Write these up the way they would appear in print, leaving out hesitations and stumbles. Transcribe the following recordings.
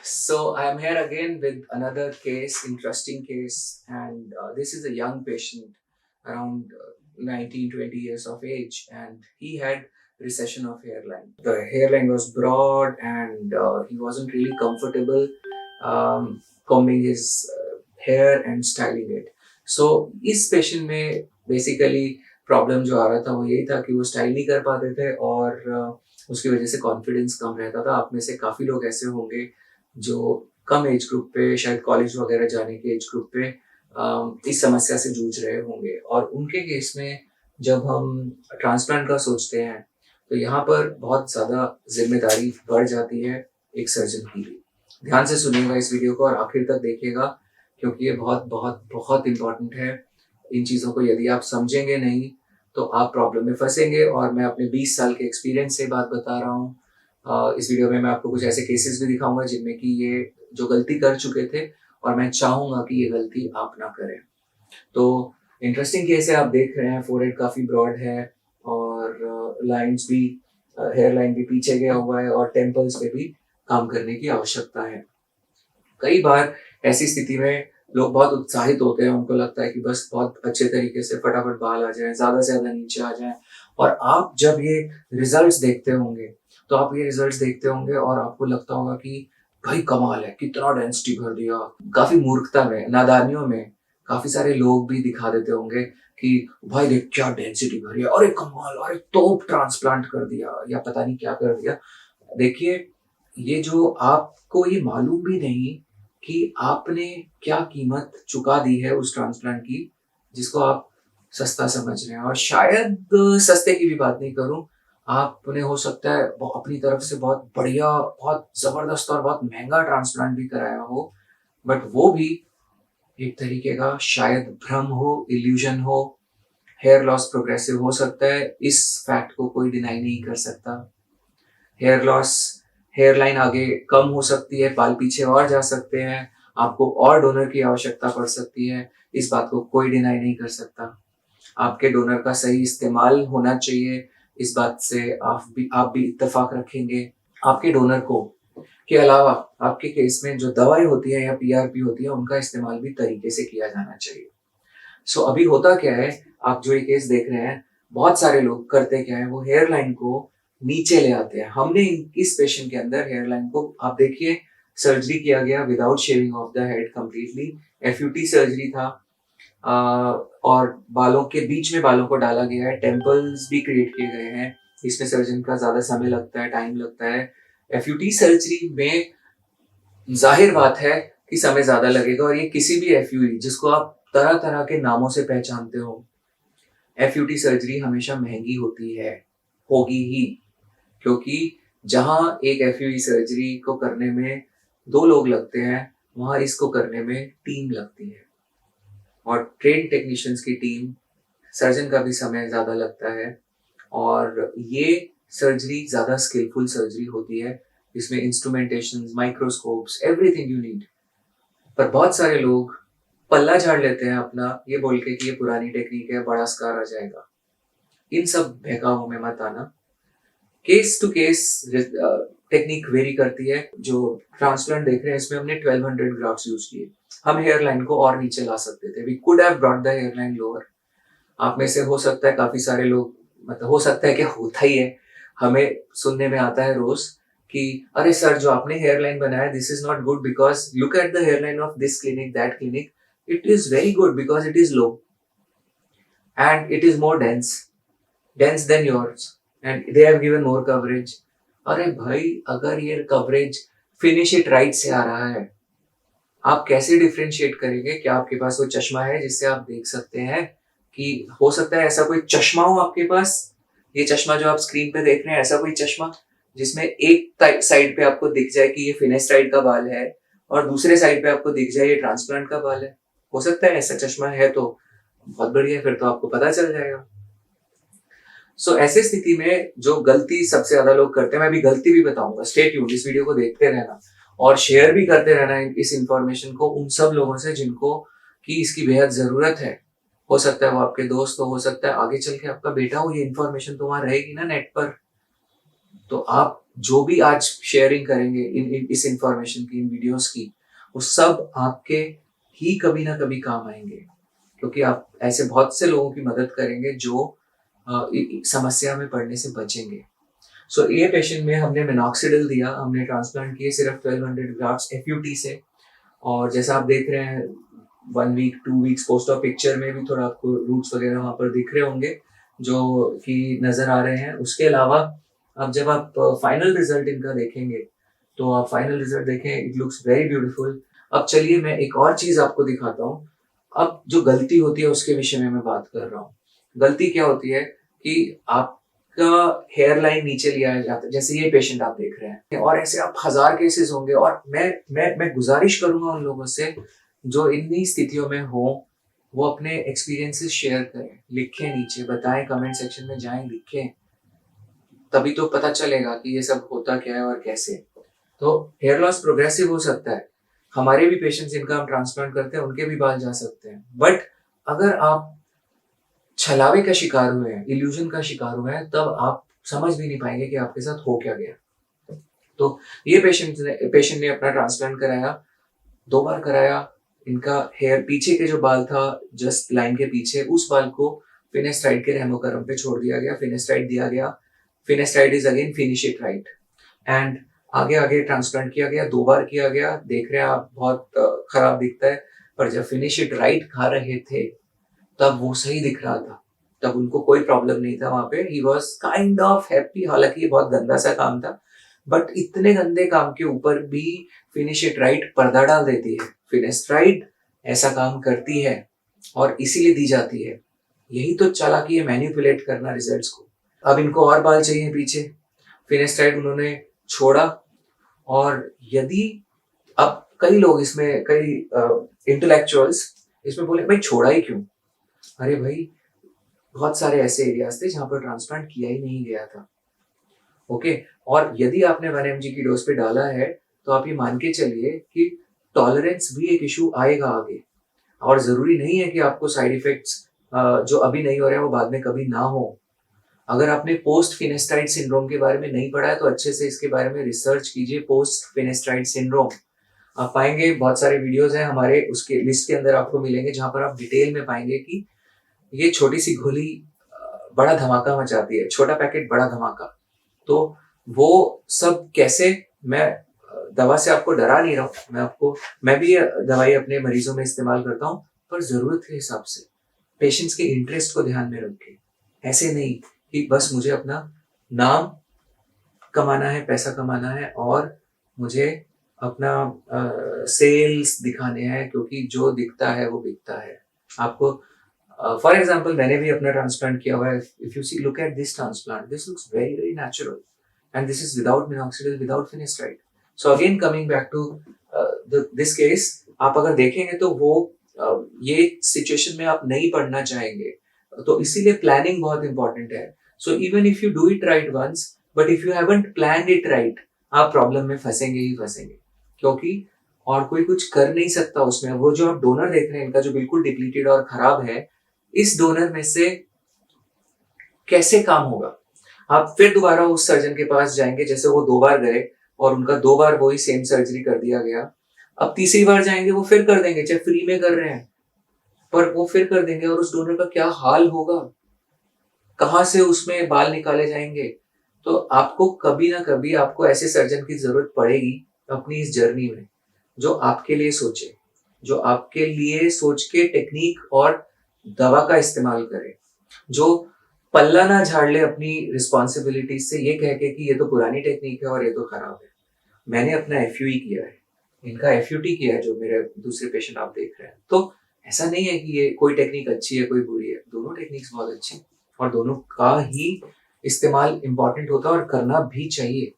So I'm here again with another case, interesting case, and this is a young patient around 19, 20 years of age, and he had recession of hairline. The hairline was broad, and he wasn't really comfortable combing his hair and styling it. So इस patient में basically problem जो आ रहा था वो यही था कि वो स्टाइल नहीं कर पाते थे और उसकी वजह से कॉन्फिडेंस कम रहता था। आप में से काफ़ी लोग ऐसे होंगे जो कम एज ग्रुप पे शायद कॉलेज वगैरह जाने के एज ग्रुप पे इस समस्या से जूझ रहे होंगे और उनके केस में जब हम ट्रांसप्लांट का सोचते हैं तो यहाँ पर बहुत ज़्यादा जिम्मेदारी बढ़ जाती है एक सर्जन की भी। ध्यान से सुनिएगा इस वीडियो को और आखिर तक देखिएगा क्योंकि ये बहुत बहुत बहुत इम्पोर्टेंट है। इन चीज़ों को यदि आप समझेंगे नहीं तो आप प्रॉब्लम में फंसेंगे और मैं अपने 20 साल के एक्सपीरियंस से बात बता रहा हूँ। इस वीडियो में मैं आपको कुछ ऐसे केसेस भी दिखाऊंगा जिनमें कि ये जो गलती कर चुके थे और मैं चाहूंगा कि ये गलती आप ना करें। तो इंटरेस्टिंग केस है, आप देख रहे हैं फोरहेड काफी ब्रॉड है और लाइंस भी हेयर लाइन भी पीछे गया हुआ है और टेम्पल्स पे भी काम करने की आवश्यकता है। कई बार ऐसी स्थिति में लोग बहुत उत्साहित होते हैं, उनको लगता है कि बस बहुत अच्छे तरीके से फटाफट बाल आ जाए, ज्यादा से ज्यादा नीचे आ जाए और आप जब ये रिजल्ट्स देखते होंगे तो आप ये रिजल्ट्स देखते होंगे और आपको लगता होगा कि भाई कमाल है, कितना डेंसिटी भर दिया। काफी मूर्खता में, नादानियों में काफी सारे लोग भी दिखा देते होंगे कि भाई देख क्या डेंसिटी भरी है, अरे कमाल, अरे तोप ट्रांसप्लांट कर दिया या पता नहीं क्या कर दिया। देखिए, ये जो आपको ये मालूम भी नहीं कि आपने क्या कीमत चुका दी है उस ट्रांसप्लांट की जिसको आप सस्ता समझ रहे हैं। और शायद सस्ते की भी बात नहीं करूं, आपने हो सकता है अपनी तरफ से बहुत बढ़िया, बहुत जबरदस्त और बहुत महंगा ट्रांसप्लांट भी कराया हो, बट वो भी एक तरीके का शायद भ्रम हो, इल्यूजन हो। हेयर लॉस प्रोग्रेसिव हो सकता है, इस फैक्ट को कोई डिनाई नहीं कर सकता। हेयर लॉस, हेयर लाइन आगे कम हो सकती है, बाल पीछे और जा सकते हैं, आपको और डोनर की आवश्यकता पड़ सकती है, इस बात को कोई डिनाई नहीं कर सकता। आपके डोनर का सही इस्तेमाल होना चाहिए, इस बात से आप भी इत्तेफाक रखेंगे। आपके डोनर को के अलावा आपके केस में जो दवाई होती है या पीआरपी होती है उनका इस्तेमाल भी तरीके से किया जाना चाहिए। सो अभी होता क्या है, आप जो ये केस देख रहे हैं, बहुत सारे लोग करते क्या है, वो हेयर लाइन को नीचे ले आते हैं। हमने इस पेशेंट के अंदर हेयर लाइन को, आप देखिए, सर्जरी किया गया without shaving of the head completely. FUT surgery था और बालों के बीच में बालों को डाला गया है, टेम्पल्स भी क्रिएट किए गए हैं। इसमें सर्जन का ज्यादा समय लगता है, टाइम लगता है। एफयूटी सर्जरी में जाहिर बात है कि समय ज्यादा लगेगा और ये किसी भी एफयूई जिसको आप तरह तरह के नामों से पहचानते हो, एफयूटी सर्जरी हमेशा महंगी होती है, होगी ही, क्योंकि जहां एक एफयूई सर्जरी को करने में 2 लोग लगते हैं, वहां इसको करने में टीम लगती है और ट्रेन टेक्नीशियंस की टीम, सर्जन का भी समय ज्यादा लगता है और ये सर्जरी ज्यादा स्किलफुल सर्जरी होती है। इसमें instrumentation, microscopes, everything you need. पर बहुत सारे लोग पल्ला झाड़ लेते हैं अपना, ये बोल के कि ये पुरानी टेक्निक है, बड़ा स्कार आ जाएगा। इन सब बहकावों में मत आना। Case to case technique vary करती है। जो ट्रांसप्लांट देख रहे हैं इसमें हमने 1200 ग्राफ्ट यूज किए। हम हेयर लाइन को और नीचे ला सकते थे, we could have brought the hairline lower. आप में से हो सकता है काफी सारे लोग, मतलब हो सकता है कि होता ही है, हमें सुनने में आता है रोज कि अरे सर, जो आपने हेयर लाइन बनाया, this is not good because look at the hairline of this clinic, that clinic, it is very good because it is low and it is more dense than yours and they have given more coverage. अरे भाई, अगर ये coverage finish it right से आ रहा है, आप कैसे differentiate करेंगे? क्या आपके पास वो चश्मा है जिससे आप देख सकते हैं कि हो सकता है ऐसा कोई चश्मा हो आपके पास, ये चश्मा जो आप स्क्रीन पे देख रहे हैं, ऐसा कोई चश्मा जिसमें एक साइड पे आपको दिख जाए कि ये फिनेस्ट्राइड का बाल है और दूसरे साइड पे आपको दिख जाए ये ट्रांसप्लांट का बाल है? हो सकता है ऐसा चश्मा है तो बहुत बढ़िया, फिर तो आपको पता चल जाएगा। सो ऐसे स्थिति में जो गलती सबसे ज्यादा लोग करते हैं, मैं अभी गलती भी बताऊंगा, स्टे ट्यून्ड, इस वीडियो को देखते रहना और शेयर भी करते रहना इस इंफॉर्मेशन को उन सब लोगों से जिनको कि इसकी बेहद जरूरत है। हो सकता है वो आपके दोस्त हो सकता है आगे चल के आपका बेटा हो, ये इन्फॉर्मेशन तो वहां रहेगी ना नेट पर। तो आप जो भी आज शेयरिंग करेंगे इस इंफॉर्मेशन की, इन वीडियोस की, वो सब आपके ही कभी ना कभी काम आएंगे, क्योंकि आप ऐसे बहुत से लोगों की मदद करेंगे जो समस्या में पड़ने से बचेंगे। सो ये पेशेंट में हमने मिनॉक्सिडिल दिया, हमने ट्रांसप्लांट किए सिर्फ 1200 ग्राफ्ट एफयूटी से। और जैसा आप देख रहे हैं 1 week 2 weeks post op picture में भी थोड़ा आपको रूट्स वगैरह वहाँ पर दिख रहे होंगे जो कि नज़र आ रहे हैं। उसके अलावा अब जब आप फाइनल रिजल्ट इनका देखेंगे तो आप फाइनल रिजल्ट देखें, इट लुक्स वेरी ब्यूटीफुल। अब चलिए मैं एक और चीज़ आपको दिखाता हूँ। अब जो गलती होती है उसके विषय में मैं बात कर रहा हूँ। गलती क्या होती है कि आपका हेयर लाइन नीचे लिया जाता है, जैसे ये पेशेंट आप देख रहे हैं, और ऐसे आप 1000 केसेस होंगे। और मैं गुजारिश करूंगा उन लोगों से जो इन्हीं स्थितियों में हो, वो अपने एक्सपीरियंसेस शेयर करें, लिखें, नीचे बताएं, कमेंट सेक्शन में जाएं, लिखें, तभी तो पता चलेगा कि ये सब होता क्या है और कैसे। तो हेयर लॉस प्रोग्रेसिव हो सकता है। हमारे भी पेशेंट्स जिनका हम ट्रांसप्लांट करते हैं उनके भी बाल जा सकते हैं, बट अगर आप छलावे का शिकार हुए हैं, इल्यूजन का शिकार हुए हैं, तब आप समझ भी नहीं पाएंगे कि आपके साथ हो क्या गया। तो ये पेशेंट ने अपना ट्रांसप्लांट कराया, 2 बार कराया। इनका हेयर पीछे के जो बाल था जस्ट लाइन के पीछे, उस बाल को फिनेस्ट्राइड के रेमोकरम पे छोड़ दिया गया, फिनेस्ट्राइड दिया गया। Finasteride is again finish it right. And आगे आगे ट्रांसप्लांट किया गया, 2 बार किया गया। देख रहे हैं आप, बहुत खराब दिखता है, पर जब फिनिश इट राइट खा रहे थे तब वो सही दिख रहा था, तब उनको कोई प्रॉब्लम नहीं था। वहां पे he was kind of happy. हालांकि ये बहुत गंदा सा काम था, बट इतने गंदे काम के ऊपर भी फिनिश इट राइट पर्दा डाल देती है। फिनेस्ट्राइड ऐसा काम करती है और इसीलिए दी जाती है। यही तो चालाकी है, मैनिपुलेट करना रिजल्ट्स को। अब इनको और बाल चाहिए पीछे, फिनेस्ट्राइड उन्होंने छोड़ा। और यदि अब कई लोग इसमें, कई इंटेलेक्चुअल्स इसमें बोले भाई छोड़ा ही क्यों? अरे भाई, बहुत सारे ऐसे एरियाज थे जहां पर ट्रांसप्लांट किया ही नहीं गया था। ओके, और यदि आपने 1 mg की डोज पे डाला है तो आप ये मान के चलिए कि टॉलरेंस भी एक इशू आएगा आगे। और जरूरी नहीं है कि आपको साइड इफेक्ट्स जो अभी नहीं हो रहे हैं वो बाद में कभी ना हो। अगर आपने पोस्ट फिनेस्ट्राइड सिंड्रोम के बारे में नहीं पढ़ा है तो अच्छे से इसके बारे में रिसर्च कीजिए। पोस्ट फिनेस्ट्राइड सिंड्रोम आप पाएंगे, बहुत सारे वीडियोस हैं हमारे, उसके लिस्ट के अंदर आपको मिलेंगे, जहां पर आप डिटेल में पाएंगे कि ये छोटी सी गोली बड़ा धमाका मचाती है, छोटा पैकेट बड़ा धमाका। तो वो सब कैसे, मैं दवा से आपको डरा नहीं रहा हूँ, मैं भी दवाई अपने मरीजों में इस्तेमाल करता हूँ, पर जरूरत के हिसाब से, पेशेंट्स के इंटरेस्ट को ध्यान में रख के। ऐसे नहीं कि बस मुझे अपना नाम कमाना है, पैसा कमाना है, और मुझे अपना सेल्स दिखाने हैं, क्योंकि जो दिखता है वो बिकता है। आपको फॉर एग्जाम्पल मैंने भी अपना ट्रांसप्लांट किया हुआ है। If you see look at this transplant, this looks very very natural, and this is without minoxidil, without finasteride. So again coming back to this case, आप अगर देखेंगे तो वो ये सिचुएशन में आप नहीं पढ़ना चाहेंगे। तो इसीलिए प्लानिंग बहुत इंपॉर्टेंट है। So even if you do it right once, but if you haven't planned it right, आप प्रॉब्लम में फंसेंगे ही फंसेंगे, क्योंकि और कोई कुछ कर नहीं सकता उसमें। वो जो आप डोनर देख रहे हैं इनका जो बिल्कुल डिप्लीटेड और खराब है, इस डोनर में से कैसे काम होगा? आप फिर दोबारा उस सर्जन के पास जाएंगे, जैसे वो 2 बार गए और उनका 2 बार वही सेम सर्जरी कर दिया गया। अब तीसरी बार जाएंगे, वो फिर कर देंगे, चाहे फ्री में कर रहे हैं, पर वो फिर कर देंगे। और उस डोनर का क्या हाल होगा, कहाँ से उसमें बाल निकाले जाएंगे? तो आपको कभी ना कभी आपको ऐसे सर्जन की जरूरत पड़ेगी अपनी इस जर्नी में, जो आपके लिए सोचे, जो आपके लिए सोच के टेक्निक और दवा का इस्तेमाल करे, जो पल्ला ना झाड़ ले अपनी रिस्पॉन्सिबिलिटी से ये कह के कि ये तो पुरानी टेक्निक है और ये तो खराब है। मैंने अपना एफयूई किया है, इनका एफयूटी किया है, जो मेरे दूसरे पेशेंट आप देख रहे हैं। तो ऐसा नहीं है कि ये कोई टेक्निक अच्छी है कोई बुरी है, दोनों टेक्निक्स बहुत अच्छी, और दोनों का ही इस्तेमाल इम्पोर्टेंट होता है और करना भी चाहिए।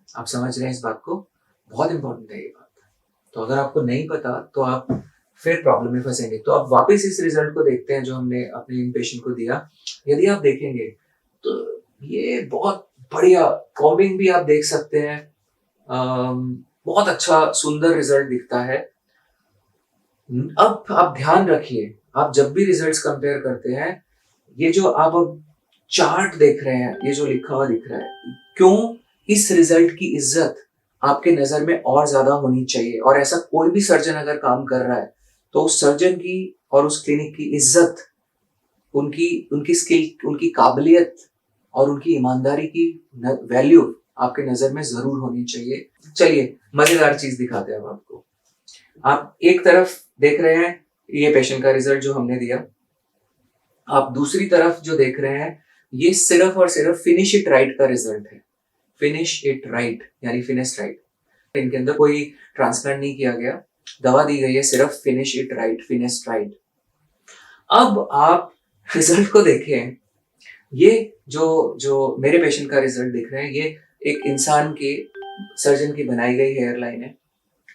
आप समझ रहे हैं इस बात को? बहुत इंपॉर्टेंट है ये बात। तो अगर आपको नहीं पता तो आप फिर प्रॉब्लम में फंसेंगे। तो आप वापस इस रिजल्ट को देखते हैं जो हमने अपने इन पेशेंट को दिया। यदि आप देखेंगे तो ये बहुत बढ़िया, कॉम्बिंग भी आप देख सकते हैं, बहुत अच्छा सुंदर रिजल्ट दिखता है। अब आप ध्यान रखिए, आप जब भी रिजल्ट्स कंपेयर करते हैं, ये जो आप अब चार्ट देख रहे हैं, ये जो लिखा हुआ दिख रहा है, क्यों इस रिजल्ट की इज्जत आपके नजर में और ज्यादा होनी चाहिए। और ऐसा कोई भी सर्जन अगर काम कर रहा है तो उस सर्जन की और उस क्लिनिक की इज्जत, उनकी उनकी स्किल, उनकी काबिलियत और उनकी ईमानदारी की वैल्यू आपके नजर में जरूर होनी चाहिए। चलिए मजेदार चीज दिखाते हैं हम आपको। आप एक तरफ देख रहे हैं ये पेशेंट का रिजल्ट जो हमने दिया, आप दूसरी तरफ जो देख रहे हैं ये सिर्फ और सिर्फ फिनिश इट राइट का रिजल्ट है। फिनिश इट राइट यानी फिनिश राइट, इनके अंदर कोई ट्रांसप्लांट नहीं किया गया, दवा दी गई है सिर्फ finish it right, finish right. अब आप रिजल्ट को देखें, ये जो जो मेरे पेशेंट का रिजल्ट दिख रहे हैं ये एक इंसान के सर्जन की बनाई गई हेयर लाइन है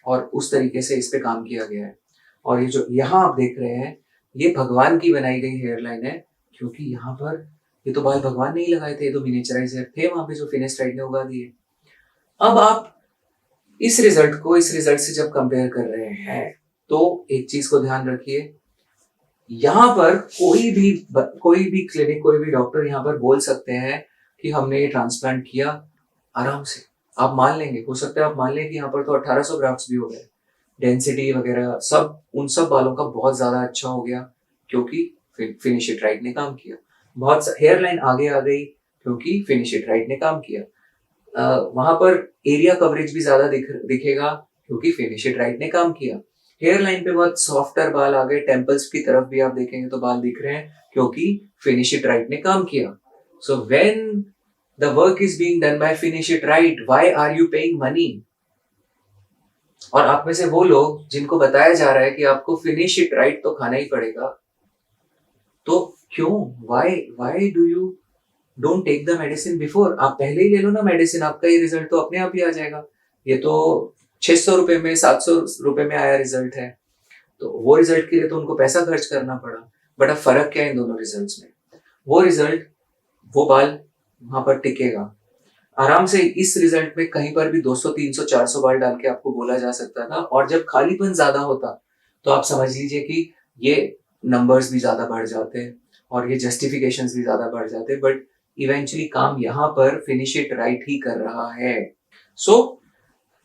और उस तरीके से इस पे काम किया गया है। और ये जो यहाँ आप देख रहे हैं ये भगवान की बनाई गई हेयर लाइन है, क्योंकि यहाँ पर ये तो बाल भगवान नहीं लगाए थे, ये तो मिनिएचराइज हेयर थे वहां पे जो फिनिस्टाइड ने उगा दिए। अब आप इस रिजल्ट को इस रिजल्ट से जब कंपेयर कर रहे हैं तो एक चीज को ध्यान रखिए, यहाँ पर कोई भी क्लिनिक, कोई भी डॉक्टर यहाँ पर बोल सकते हैं कि हमने ये ट्रांसप्लांट किया। आराम से आप मान लेंगे, हो सकता है आप मान लें कि यहाँ पर तो 1800 ग्राफ्ट्स भी हो गए, डेंसिटी वगैरह सब उन सब बालों का बहुत ज्यादा अच्छा हो गया क्योंकि फिनिश इट राइट ने काम किया। बहुत हेयर लाइन आगे आ गई क्योंकि फिनिश इट राइट ने काम किया। वहां पर एरिया कवरेज भी ज्यादा दिखेगा क्योंकि फिनिश इट राइट ने काम किया। हेयर लाइन पे बहुत सॉफ्टर बाल आ गए, टेम्पल्स की तरफ भी आप देखेंगे तो बाल दिख रहे हैं क्योंकि फिनिश इट राइट ने काम किया। So when the work is being done by finish it right, why are you paying money? और आप में से वो लोग जिनको बताया जा रहा है कि आपको फिनिश इट राइट तो खाना ही पड़ेगा, तो क्यों, why do you don't take the medicine before? आप पहले ही ले लो ना मेडिसिन, आपका ये रिजल्ट तो अपने आप ही आ जाएगा। ये तो 600 रुपए में, 700 रुपए में आया रिजल्ट है, तो वो रिजल्ट के लिए तो उनको पैसा खर्च करना पड़ा। बट अब फर्क क्या है इन दोनों रिजल्ट्स में? वो रिजल्ट, वो बाल वहां पर टिकेगा आराम से। इस रिजल्ट में कहीं पर भी 200 300 400 बाल डाल के आपको बोला जा सकता था, और जब खालीपन ज्यादा होता तो आप समझ लीजिए कि ये नंबर्स भी ज्यादा बढ़ जाते और ये जस्टिफिकेशंस भी ज्यादा बढ़ जाते। बट इवेंचुअली काम यहाँ पर फिनिश इट राइट ही कर रहा है। सो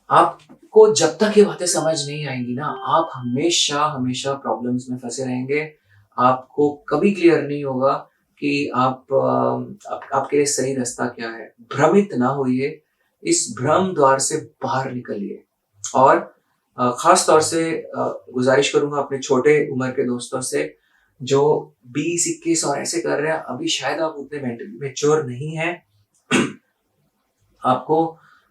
आपको जब तक ये बातें समझ नहीं आएंगी ना, आप हमेशा हमेशा प्रॉब्लम्स में फंसे रहेंगे। आपको कभी क्लियर नहीं होगा कि आपके लिए सही रास्ता क्या है। भ्रमित ना होइए, इस भ्रम द्वार से बाहर निकलिए। और खास तौर से गुजारिश करूंगा अपने छोटे उम्र के दोस्तों से जो 20 21 और ऐसे कर रहे हैं, अभी शायद आप उतने मेंटली मैच्योर नहीं हैं। आपको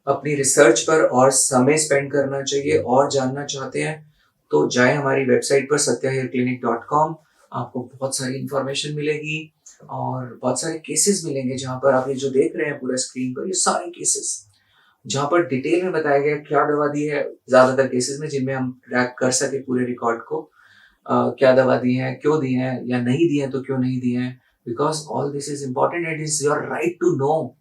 अपनी रिसर्च पर और समय स्पेंड करना चाहिए, और जानना चाहते हैं तो जाएं हमारी वेबसाइट पर satyahairclinic.com। आपको बहुत सारी इंफॉर्मेशन मिलेगी और बहुत सारे केसेस मिलेंगे जहां पर आप ये जो देख रहे हैं पूरा स्क्रीन पर, ये सारे केसेस जहां पर डिटेल में बताया गया क्या दवा दी है, ज्यादातर केसेस में जिनमें हम ट्रैक कर सके पूरे रिकॉर्ड को, क्या दवा दी है, क्यों दी है, या नहीं दी है तो क्यों नहीं दी है। Because all this is important, it is your right to know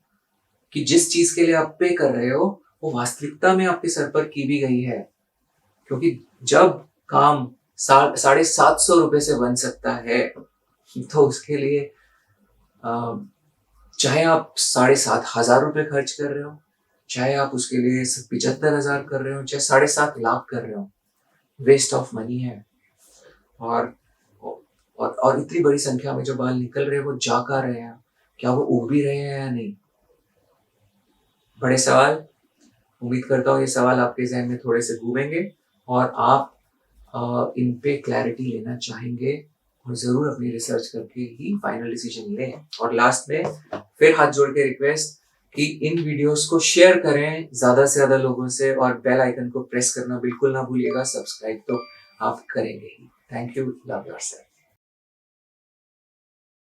कि जिस चीज के लिए आप पे कर रहे हो वो वास्तविकता में आपके सर पर की भी गई है। क्योंकि जब काम 750 रुपए से बन सकता है तो उसके लिए चाहे आप 7,500 रुपए खर्च कर रहे हो, चाहे आप उसके लिए 75,000 कर रहे हो, चाहे 7.5 लाख कर रहे हो, वेस्ट ऑफ मनी है। और और इतनी बड़ी संख्या में जो बाल निकल रहे हैं वो जा कर रहे हैं, क्या वो उग भी रहे हैं या नहीं? बड़े सवाल। उम्मीद करता हूँ ये सवाल आपके जहन में थोड़े से घूमेंगे और आप इन पे क्लैरिटी लेना चाहेंगे, और जरूर अपनी रिसर्च करके ही फाइनल डिसीजन लें। और लास्ट में फिर हाथ जोड़ के रिक्वेस्ट कि इन वीडियोस को शेयर करें ज्यादा से ज्यादा लोगों से, और बेल आइकन को प्रेस करना बिल्कुल ना भूलिएगा। सब्सक्राइब तो आप करेंगे ही। Thank you, love yourself.